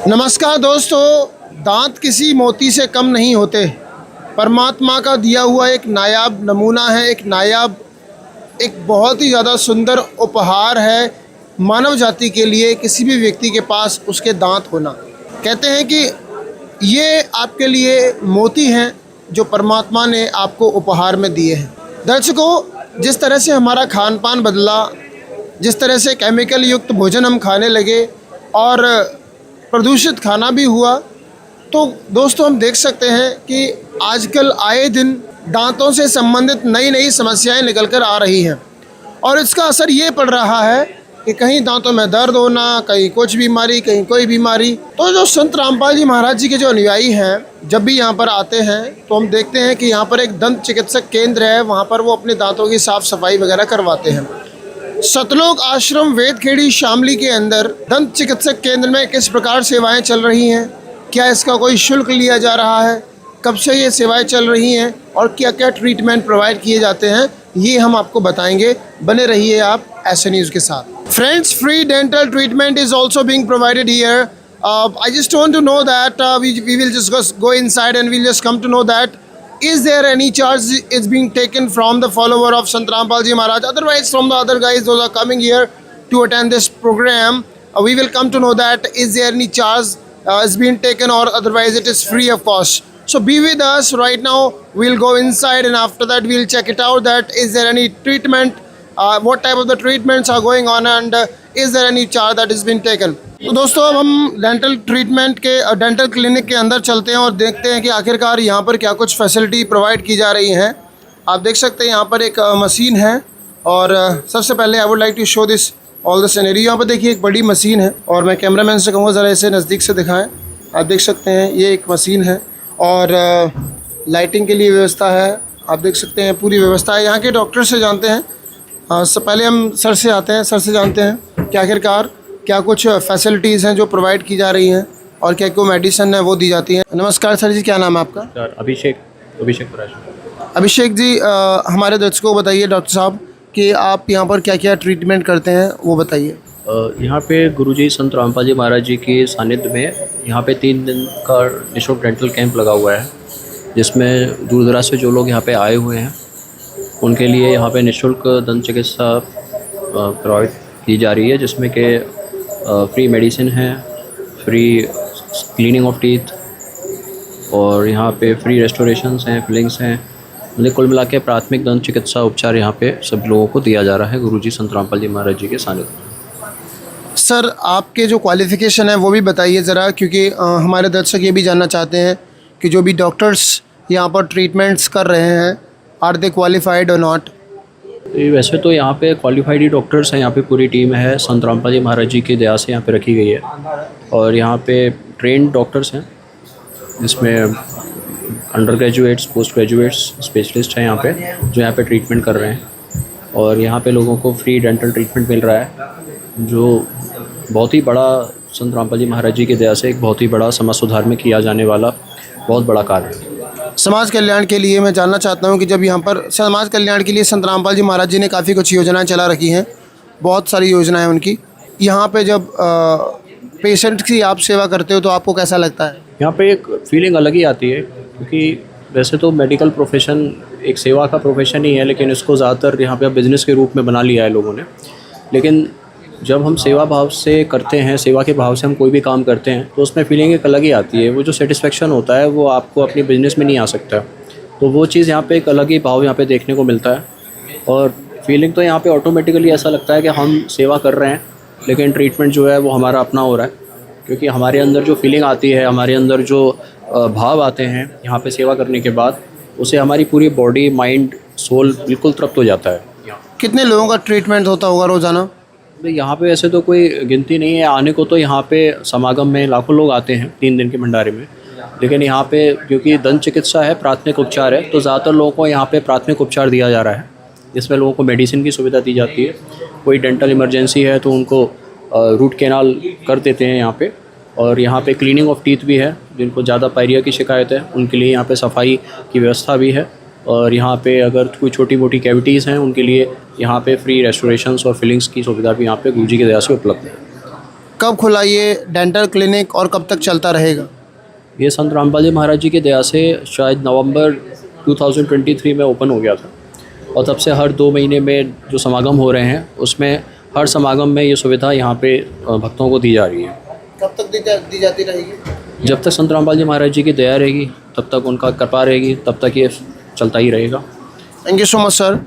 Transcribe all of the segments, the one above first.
नमस्कार दोस्तों, दांत किसी मोती से कम नहीं होते। परमात्मा का दिया हुआ एक नायाब नमूना है, एक बहुत ही ज़्यादा सुंदर उपहार है मानव जाति के लिए। किसी भी व्यक्ति के पास उसके दांत होना, कहते हैं कि ये आपके लिए मोती हैं जो परमात्मा ने आपको उपहार में दिए हैं। दर्शकों, जिस तरह से हमारा खान पान बदला, जिस तरह से केमिकल युक्त भोजन हम खाने लगे और प्रदूषित खाना भी हुआ, तो दोस्तों हम देख सकते हैं कि आजकल आए दिन दांतों से संबंधित नई नई समस्याएं निकल कर आ रही हैं और इसका असर ये पड़ रहा है कि कहीं दांतों में दर्द होना, कहीं कुछ बीमारी, कहीं कोई बीमारी। तो जो संत रामपाल जी महाराज जी के जो अनुयायी हैं, जब भी यहाँ पर आते हैं तो हम देखते हैं कि यहाँ पर एक दंत चिकित्सक केंद्र है, वहाँ पर वो अपने दांतों की साफ़ सफाई वगैरह करवाते हैं। सतलोक आश्रम वेदखेड़ी शामली के अंदर दंत चिकित्सक केंद्र में किस प्रकार सेवाएं चल रही हैं, क्या इसका कोई शुल्क लिया जा रहा है, कब से ये सेवाएं चल रही हैं और क्या क्या ट्रीटमेंट प्रोवाइड किए जाते हैं, ये हम आपको बताएंगे। बने रहिए आप ऐसे न्यूज़ के साथ। Friends, free dental treatment is also being provided here. I just want to know that we will just go inside and we'll just come to know that is there any charge is being taken from the follower of Sant Rampal Ji Maharaj, otherwise from the other guys those are coming here to attend this program. We will come to know that is there any charge is being taken or otherwise it is free of cost. So be with us right now. We'll go inside and after that we'll check it out that is there any treatment, what type of the treatments are going on and is there any charge that is being taken. तो दोस्तों, अब हम dental clinic के अंदर चलते हैं और देखते हैं कि आखिरकार यहाँ पर क्या कुछ फैसिलिटी प्रोवाइड की जा रही हैं। आप देख सकते हैं यहाँ पर एक मशीन है और सबसे पहले I would like to show this all the scenario. यहाँ पर देखिए एक बड़ी मशीन है और मैं कैमरामैन से कहूँगा ज़रा इसे नज़दीक से दिखाएं। आप देख सकते हैं ये एक मशीन है और लाइटिंग के लिए व्यवस्था है। आप देख सकते हैं पूरी व्यवस्था है। यहाँ के डॉक्टर से जानते हैं, सबसे पहले हम सर से आते हैं, सर से जानते हैं कि आखिरकार क्या कुछ फैसिलिटीज़ हैं जो प्रोवाइड की जा रही हैं और क्या कोई मेडिसिन है वो दी जाती है। नमस्कार सर जी, क्या नाम है आपका? सर अभिषेक जी, हमारे दर्शकों को बताइए डॉक्टर साहब कि आप यहाँ पर क्या क्या ट्रीटमेंट करते हैं वो बताइए। यहाँ पे गुरुजी संत रामपाल जी महाराज जी के सानिध्य में यहाँ पे 3 दिन का निःशुल्क डेंटल कैंप लगा हुआ है, जिसमें दूर दराज से जो लोग यहाँ पे आए हुए हैं उनके लिए यहाँ पे निःशुल्क दंत चिकित्सा प्रोवाइड की जा रही है, जिसमें कि फ्री मेडिसिन है, फ्री क्लीनिंग ऑफ टीथ और यहाँ पे फ्री रेस्टोरेशंस हैं, फिलिंग्स हैं। मतलब कुल मिला के प्राथमिक दंत चिकित्सा उपचार यहाँ पे सब लोगों को दिया जा रहा है गुरुजी संत रामपाल जी महाराज जी के सानिध्य। सर, आपके जो क्वालिफ़िकेशन है वो भी बताइए ज़रा, क्योंकि हमारे दर्शक ये भी जानना चाहते हैं कि जो भी डॉक्टर्स यहाँ पर ट्रीटमेंट्स कर रहे हैं आर दे क्वालिफाइड और नॉट। वैसे तो यहाँ पे क्वालिफाइड ही डॉक्टर्स हैं, यहाँ पे पूरी टीम है, संत रामपाल जी महाराज जी की दया से यहाँ पे रखी गई है और यहाँ पे ट्रेंड डॉक्टर्स हैं, जिसमें under graduates, post graduates, specialist हैं यहाँ पे जो यहाँ पे ट्रीटमेंट कर रहे हैं और यहाँ पे लोगों को फ्री डेंटल ट्रीटमेंट मिल रहा है, जो बहुत ही बड़ा संत रामपाल जी महाराज जी की दया से एक बहुत ही बड़ा समाज सुधार में किया जाने वाला बहुत बड़ा कार्य है। समाज कल्याण के लिए मैं जानना चाहता हूँ कि जब यहाँ पर समाज कल्याण के लिए संत रामपाल जी महाराज जी ने काफ़ी कुछ योजनाएं चला रखी हैं, बहुत सारी योजनाएं उनकी, यहाँ पे जब पेशेंट की आप सेवा करते हो तो आपको कैसा लगता है? यहाँ पे एक फीलिंग अलग ही आती है, क्योंकि वैसे तो मेडिकल प्रोफेशन एक सेवा का प्रोफेशन ही है, लेकिन इसको ज़्यादातर यहाँ पे बिज़नेस के रूप में बना लिया है लोगों ने। लेकिन जब हम सेवा भाव से करते हैं, सेवा के भाव से हम कोई भी काम करते हैं तो उसमें फीलिंग एक अलग ही आती है। वो जो सेटिस्फेक्शन होता है वो आपको अपनी बिज़नेस में नहीं आ सकता, तो वो चीज़ यहाँ पे एक अलग ही भाव यहाँ पे देखने को मिलता है और फीलिंग तो यहाँ पे ऑटोमेटिकली ऐसा लगता है कि हम सेवा कर रहे हैं लेकिन ट्रीटमेंट जो है वो हमारा अपना हो रहा है, क्योंकि हमारे अंदर जो फीलिंग आती है, हमारे अंदर जो भाव आते हैं यहाँ पर सेवा करने के बाद, उसे हमारी पूरी बॉडी, माइंड, सोल बिल्कुल तृप्त हो जाता है। कितने लोगों का ट्रीटमेंट होता होगा रोज़ाना? यहाँ पे ऐसे तो कोई गिनती नहीं है, आने को तो यहाँ पे समागम में लाखों लोग आते हैं 3 दिन के भंडारे में, लेकिन यहाँ पे क्योंकि दंत चिकित्सा है, प्राथमिक उपचार है, तो ज़्यादातर लोगों को यहाँ पे प्राथमिक उपचार दिया जा रहा है, जिसमें लोगों को मेडिसिन की सुविधा दी जाती है। कोई डेंटल इमरजेंसी है तो उनको रूट कैनाल कर देते हैं यहाँ पे, और यहाँ पे क्लीनिंग ऑफ टीथ भी है, जिनको ज़्यादा पायरिया की शिकायत है उनके लिए यहाँ पे सफाई की व्यवस्था भी है, और यहाँ पे अगर कोई छोटी मोटी कैविटीज़ हैं उनके लिए यहाँ पे फ्री रेस्टोरेशंस और फिलिंग्स की सुविधा भी यहाँ पे गुरुजी की दया से उपलब्ध है। कब खुला ये डेंटल क्लिनिक और कब तक चलता रहेगा? ये संत रामपाल जी महाराज जी की दया से शायद नवंबर 2023 में ओपन हो गया था, और तब से हर 2 महीने में जो समागम हो रहे हैं उसमें हर समागम में ये सुविधा यहाँ पे भक्तों को दी जा रही है। कब तक दी जाती रहेगी? जब तक संत रामपाल जी महाराज जी की दया रहेगी, तब तक उनका कृपा रहेगी, तब तक ये चलता ही रहेगा। Thank you so much sir.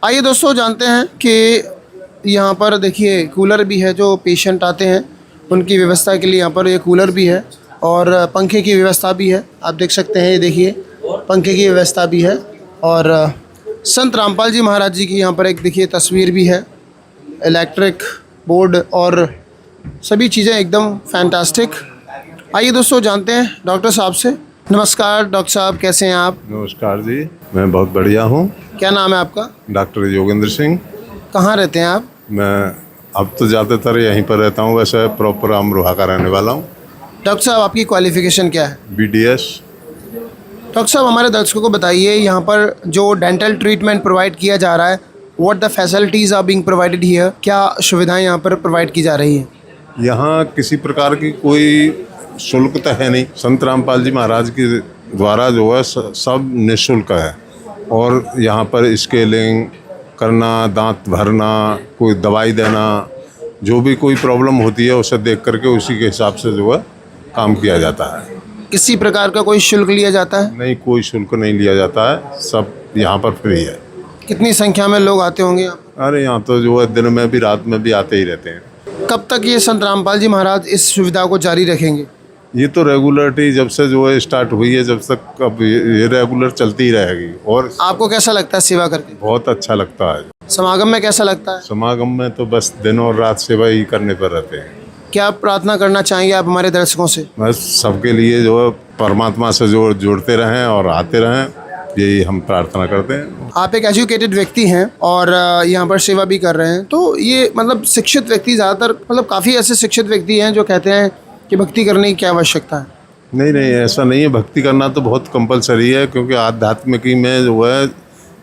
आइए दोस्तों, जानते हैं कि यहाँ पर देखिए कूलर भी है, जो पेशेंट आते हैं उनकी व्यवस्था के लिए यहाँ पर ये कूलर भी है और पंखे की व्यवस्था भी है। आप देख सकते हैं, ये देखिए पंखे की व्यवस्था भी है और संत रामपाल जी महाराज जी की यहाँ पर एक देखिए तस्वीर भी है, इलेक्ट्रिक बोर्ड और सभी चीज़ें एकदम फैंटास्टिक। आइए दोस्तों, जानते हैं डॉक्टर साहब से। नमस्कार डॉक्टर साहब, कैसे हैं आप? नमस्कार जी, मैं बहुत बढ़िया हूँ। क्या नाम है आपका? डॉक्टर योगेंद्र सिंह। कहाँ रहते हैं आप? मैं अब तो ज़्यादातर यहीं पर रहता हूँ, वैसे प्रॉपर अमरोहा का रहने वाला हूँ। डॉक्टर साहब, आपकी क्वालिफ़िकेशन क्या है? BDS। डॉक्टर साहब, हमारे दर्शकों को बताइए, यहाँ पर जो डेंटल ट्रीटमेंट प्रोवाइड किया जा रहा है, what the facilities are being provided here? क्या सुविधाएं यहाँ पर प्रोवाइड की जा रही हैं? यहाँ किसी प्रकार की कोई शुल्क तो है नहीं। संत रामपाल जी महाराज के द्वारा जो है सब निःशुल्क है, और यहाँ पर स्केलिंग करना, दांत भरना, कोई दवाई देना, जो भी कोई प्रॉब्लम होती है उसे देख करके उसी के हिसाब से जो है काम किया जाता है। किसी प्रकार का कोई शुल्क लिया जाता है? नहीं, कोई शुल्क नहीं लिया जाता है, सब यहाँ पर फ्री है। कितनी संख्या में लोग आते होंगे यहाँ? अरे यहाँ तो जो है दिन में भी रात में भी आते ही रहते हैं। कब तक ये संत रामपाल जी महाराज इस सुविधा को जारी रखेंगे? ये तो रेगुलरिटी जब से जो है स्टार्ट हुई है, जब तक अब ये रेगुलर चलती ही रहेगी। और आपको कैसा लगता है सेवा करके? बहुत अच्छा लगता है। समागम में कैसा लगता है? समागम में तो बस दिन और रात सेवा ही करने पर रहते हैं। क्या प्रार्थना करना चाहेंगे आप हमारे दर्शकों से? बस सबके लिए जो है परमात्मा से जुड़ते रहें और आते रहें, यही हम प्रार्थना करते हैं। आप एक एजुकेटेड व्यक्ति हैं और यहाँ पर सेवा भी कर रहे हैं, तो ये मतलब शिक्षित व्यक्ति ज़्यादातर, मतलब काफ़ी ऐसे शिक्षित व्यक्ति हैं जो कहते हैं कि भक्ति करने की क्या आवश्यकता है? नहीं नहीं, ऐसा नहीं है। भक्ति करना तो बहुत कंपलसरी है, क्योंकि आध्यात्मिकी में जो है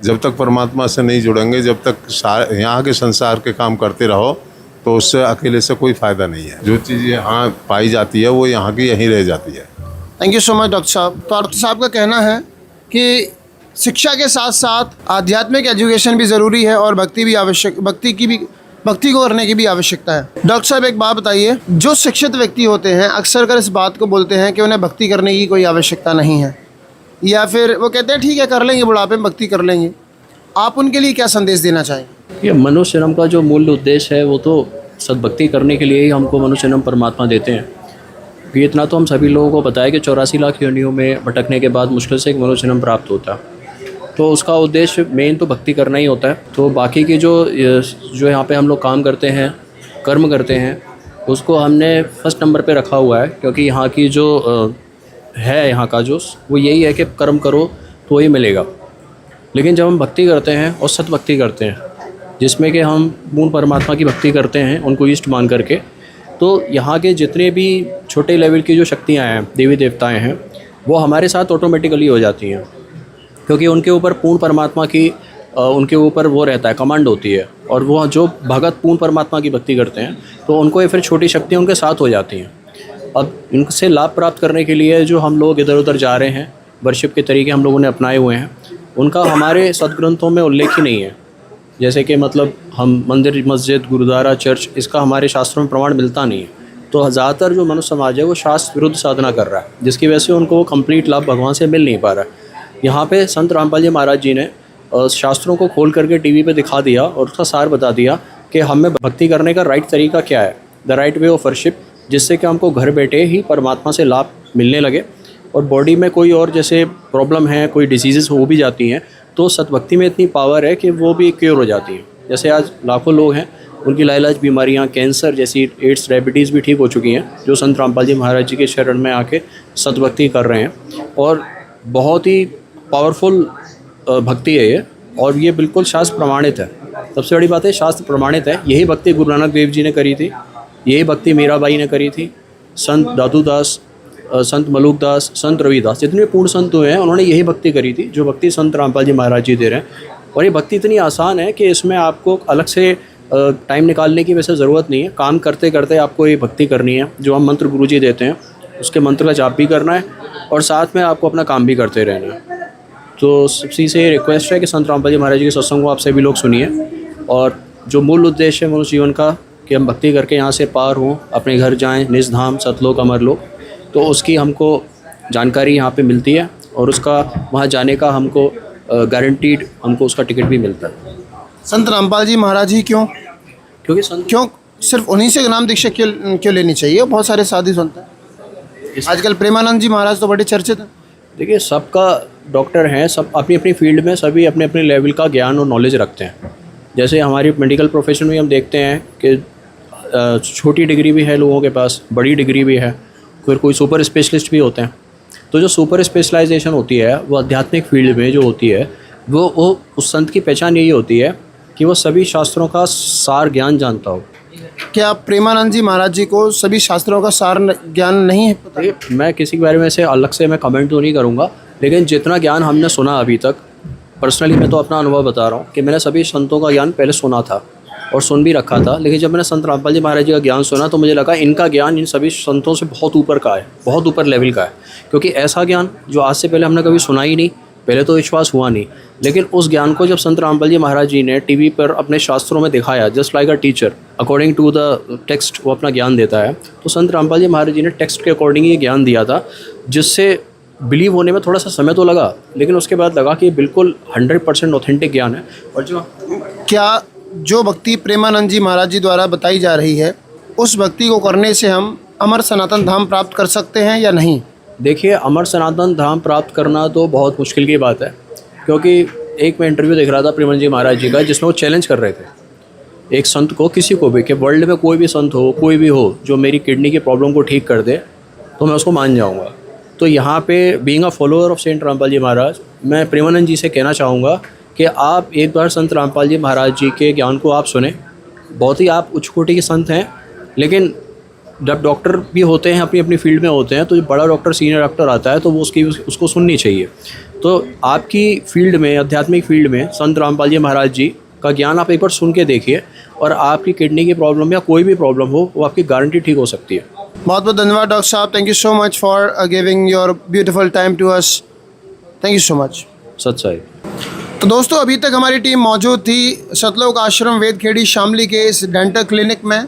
जब तक परमात्मा से नहीं जुड़ेंगे, जब तक यहाँ के संसार के काम करते रहो, तो उससे अकेले से कोई फ़ायदा नहीं है। जो चीज़ यहाँ पाई जाती है वो यहाँ की यहीं रह जाती है। Thank you so much doctor साहब। तो डॉक्टर साहब का कहना है कि शिक्षा के साथ साथ आध्यात्मिक एजुकेशन भी ज़रूरी है और भक्ति भी आवश्यक, भक्ति को करने की भी आवश्यकता है। डॉक्टर साहब, एक बात बताइए, जो शिक्षित व्यक्ति होते हैं अक्सर कर इस बात को बोलते हैं कि उन्हें भक्ति करने की कोई आवश्यकता नहीं है, या फिर वो कहते हैं ठीक है कर लेंगे, बुढ़ापे में भक्ति कर लेंगे। आप उनके लिए क्या संदेश देना चाहेंगे? ये मनुष्य जन्म का जो मूल उद्देश्य है वो तो सद्भक्ति करने के लिए ही हमको मनुष्य जन्म परमात्मा देते हैं। ये इतना तो हम सभी लोगों को पता है कि 84 लाख योनियों में भटकने के बाद मुश्किल से एक मनुष्य जन्म प्राप्त होता है, तो उसका उद्देश्य मेन तो भक्ति करना ही होता है। तो बाकी की जो यहाँ पे हम लोग काम करते हैं, कर्म करते हैं, उसको हमने फर्स्ट नंबर पे रखा हुआ है, क्योंकि यहाँ की जो है यहाँ का जो वो यही है कि कर्म करो तो ही मिलेगा। लेकिन जब हम भक्ति करते हैं और सतभक्ति करते हैं, जिसमें कि हम मूल परमात्मा की भक्ति करते हैं उनको इष्ट मान करके, तो यहाँ के जितने भी छोटे लेवल की जो शक्तियाँ हैं, देवी देवताएँ हैं, वो हमारे साथ ऑटोमेटिकली हो जाती हैं, क्योंकि उनके ऊपर पूर्ण परमात्मा की उनके ऊपर वो रहता है, कमांड होती है। और वो जो भगत पूर्ण परमात्मा की भक्ति करते हैं तो उनको ये फिर छोटी शक्तियाँ उनके साथ हो जाती हैं। अब इनसे लाभ प्राप्त करने के लिए जो हम लोग इधर उधर जा रहे हैं, वर्शिप के तरीके हम लोगों ने अपनाए हुए हैं, उनका हमारे सदग्रंथों में उल्लेख ही नहीं है। जैसे कि मतलब हम मंदिर, मस्जिद, गुरुद्वारा, चर्च, इसका हमारे शास्त्रों में प्रमाण मिलता नहीं है। तो ज़्यादातर जो मनुष्य समाज है वो शास्त्र विरुद्ध साधना कर रहा है, जिसकी वजह से उनको वो कंप्लीट लाभ भगवान से मिल नहीं पा रहा है। यहाँ पे संत रामपाल जी महाराज जी ने शास्त्रों को खोल करके टीवी पे दिखा दिया और उसका सार बता दिया कि हमें भक्ति करने का राइट तरीका क्या है, the right way of worship, जिससे कि हमको घर बैठे ही परमात्मा से लाभ मिलने लगे। और बॉडी में कोई और जैसे प्रॉब्लम है, कोई डिसीज़ेस हो भी जाती हैं, तो सतभक्ति में इतनी पावर है कि वो भी क्योर हो जाती हैं। जैसे आज लाखों लोग हैं, उनकी लाइलाज बीमारियां, कैंसर जैसी, एड्स, डायबिटीज़ भी ठीक हो चुकी हैं, जो संत रामपाल जी महाराज जी के शरण में आके सतभक्ति कर रहे हैं। और बहुत ही पावरफुल भक्ति है ये, और ये बिल्कुल शास्त्र प्रमाणित है। सबसे बड़ी बात है, शास्त्र प्रमाणित है। यही भक्ति गुरु नानक देव जी ने करी थी, यही भक्ति मीराबाई ने करी थी, संत दादूदास, संत मलुकदास, संत रविदास, जितने पूर्ण संत हुए हैं उन्होंने यही भक्ति करी थी, जो भक्ति संत रामपाल जी महाराज जी दे रहे हैं। और ये भक्ति इतनी आसान है कि इसमें आपको अलग से टाइम निकालने की वैसे ज़रूरत नहीं है। काम करते करते आपको ये भक्ति करनी है, जो हम मंत्र गुरुजी देते हैं उसके मंत्र का जाप भी करना है और साथ में आपको अपना काम भी करते रहना है। तो सबसे से रिक्वेस्ट है कि संत रामपाल जी महाराज जी के सत्संग को आप सभी लोग सुनिए, और जो मूल उद्देश्य है मनुष्य जीवन का कि हम भक्ति करके यहाँ से पार हों, अपने घर जाएं, निज धाम सतलोक अमरलोक, तो उसकी हमको जानकारी यहाँ पे मिलती है और उसका वहाँ जाने का हमको गारंटीड हमको उसका टिकट भी मिलता है। संत रामपाल जी महाराज ही क्यों क्योंकि संत क्यों सिर्फ उन्हीं से नाम दीक्षा क्यों लेनी चाहिए? बहुत सारे साधु संत हैं आजकल। प्रेमानंद जी महाराज तो बड़े चर्चित हैं। देखिए, सबका डॉक्टर हैं, सब अपनी अपनी फील्ड में सभी अपने अपने लेवल का ज्ञान और नॉलेज रखते हैं। जैसे हमारी मेडिकल प्रोफेशन में हम देखते हैं कि छोटी डिग्री भी है लोगों के पास, बड़ी डिग्री भी है, फिर कोई सुपर स्पेशलिस्ट भी होते हैं। तो जो सुपर स्पेशलाइजेशन होती है वो आध्यात्मिक फील्ड में जो होती है वो उस संत की पहचान यही होती है कि वो सभी शास्त्रों का सार ज्ञान जानता हो। क्या प्रेमानंद जी महाराज जी को सभी शास्त्रों का सार ज्ञान नहीं है? देखिए, मैं किसी के बारे में से अलग से मैं कमेंट तो नहीं करूँगा, लेकिन जितना ज्ञान हमने सुना अभी तक, पर्सनली मैं तो अपना अनुभव बता रहा हूँ कि मैंने सभी संतों का ज्ञान पहले सुना था और सुन भी रखा था, लेकिन जब मैंने संत रामपाल जी महाराज जी का ज्ञान सुना तो मुझे लगा इनका ज्ञान इन सभी संतों से बहुत ऊपर का है, बहुत ऊपर लेवल का है। क्योंकि ऐसा ज्ञान जो आज से पहले हमने कभी सुना ही नहीं, पहले तो विश्वास हुआ नहीं, लेकिन उस ज्ञान को जब संत रामपाल जी महाराज जी ने टीवी पर अपने शास्त्रों में दिखाया, just like a teacher according to the text वो अपना ज्ञान देता है, तो संत रामपाल जी महाराज जी ने टेक्स्ट के अकॉर्डिंग ये ज्ञान दिया था, जिससे बिलीव होने में थोड़ा सा समय तो लगा, लेकिन उसके बाद लगा कि बिल्कुल 100% ऑथेंटिक ज्ञान है। और क्या जो भक्ति प्रेमानंद जी महाराज जी द्वारा बताई जा रही है उस भक्ति को करने से हम अमर सनातन धाम प्राप्त कर सकते हैं या नहीं? देखिए, अमर सनातन धाम प्राप्त करना तो बहुत मुश्किल की बात है, क्योंकि एक मैं इंटरव्यू देख रहा था प्रेमानंद जी महाराज जी का, जिसमें वो चैलेंज कर रहे थे एक संत को, किसी को भी, कि वर्ल्ड में कोई भी संत हो, कोई भी हो जो मेरी किडनी की प्रॉब्लम को ठीक कर दे तो मैं उसको मान जाऊँगा। तो यहाँ पे being a follower of saint Rampal ji Maharaj, मैं प्रेमानंद जी से कहना चाहूँगा कि आप एक बार संत रामपाल जी महाराज जी के ज्ञान को आप सुने। बहुत ही आप उच्च कोटि के संत हैं, लेकिन जब डॉक्टर भी होते हैं अपनी अपनी फील्ड में होते हैं, तो जो बड़ा डॉक्टर सीनियर डॉक्टर आता है तो वो उसको सुननी चाहिए। तो आपकी फील्ड में, आध्यात्मिक फील्ड में संत रामपाल जी महाराज जी का ज्ञान आप एक बार सुन के देखिए, और आपकी किडनी की प्रॉब्लम या कोई भी प्रॉब्लम हो वो आपकी गारंटी ठीक हो सकती है। बहुत बहुत धन्यवाद डॉक्टर साहब। Thank you so much for giving your beautiful time to us. Thank you so much. सच्चाई। तो दोस्तों, अभी तक हमारी टीम मौजूद थी सतलोक आश्रम वेदखेड़ी शामली के इस डेंटल क्लिनिक में।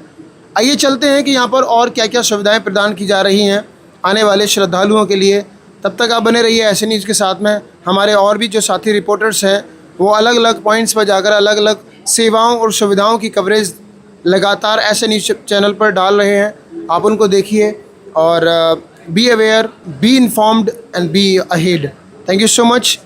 आइए चलते हैं कि यहाँ पर और क्या क्या सुविधाएं प्रदान की जा रही हैं आने वाले श्रद्धालुओं के लिए। तब तक आप बने रहिए ऐसे न्यूज़ के साथ में। हमारे और भी जो साथी रिपोर्टर्स हैं वो अलग अलग पॉइंट्स पर जाकर अलग अलग सेवाओं और सुविधाओं की कवरेज लगातार ऐसे न्यूज़ चैनल पर डाल रहे हैं। आप उनको देखिए और be aware, be informed and be ahead. Thank you so much.